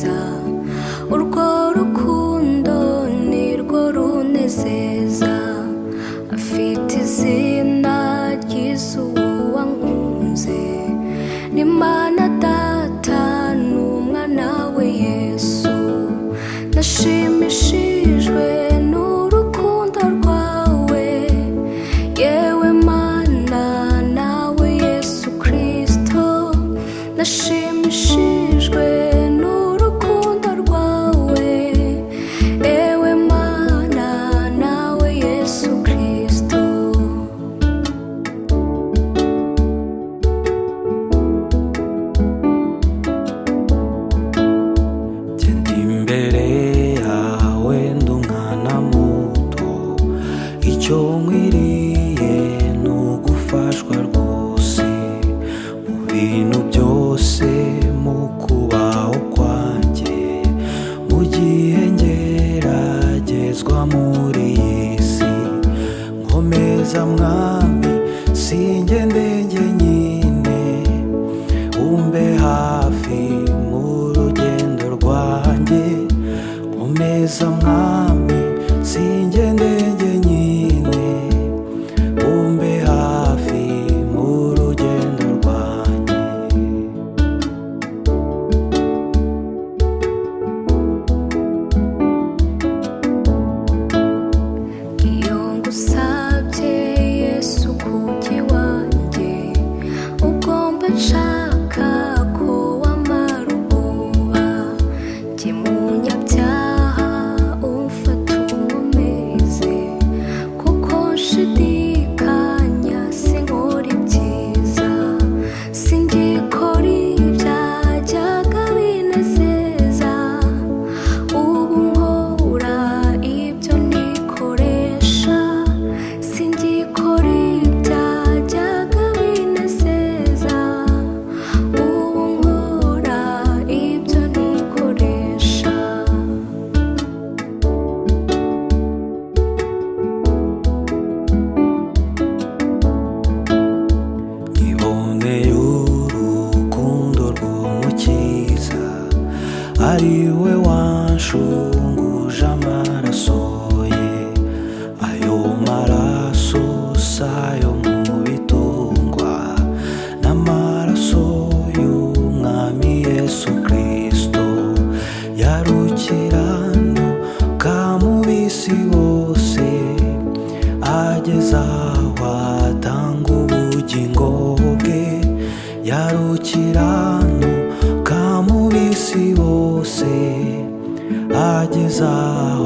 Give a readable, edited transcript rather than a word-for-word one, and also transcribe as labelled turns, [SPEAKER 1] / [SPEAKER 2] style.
[SPEAKER 1] neza, urwo rukundo nirwo runezeza. Afite izina ryiza uwo wankunze, n'Imana Data n'Umwana we Yesu. Nashimishijwe n'urukundo rwawe, yewe Mana nawe Yesu Kristo. Nashimishijwe n'urukundo rwawe, ewe Mana nawe Yesu Kristo.
[SPEAKER 2] Genda imbere yawe ndi umwana muto, icyo nkwiriye ni ugufashwa rwose mu bintu byose, mu kubaho kwanjye mu gihe ngeragezwa muri iyi si. Nkomeza Mwami singende njyenyine, umbe hafi mu rugendo rwanjye. Nkomeza Mwami singende njyenyine, umbe hafi mu rugendo rwanjye.
[SPEAKER 1] Iyo ngusabye Yesu kujya iwanjye, ugomba nshaka ko wamara ubwoba. Jye munyabyaha umfata unkomeze, kuko nshidikanya sinkora ibyiza. Singikora ibyajyaga binezeza, ubu nkora ibyo nikoresha. Singikora ibyajyaga binezeza, ubu nkora ibyo nikoresha.
[SPEAKER 2] Niboneye urukundo rw'Umukiza, ari we wanshunguje amaraso ye. Ayo maraso sayo mu bitungwa, n'amaraso y'Umwami Yesu Kristo. Yarukiranuka mu b'isi bose, ageza aho atanga ubugingo bwe. Yarukiranuka mu b'isi bose, ageza aho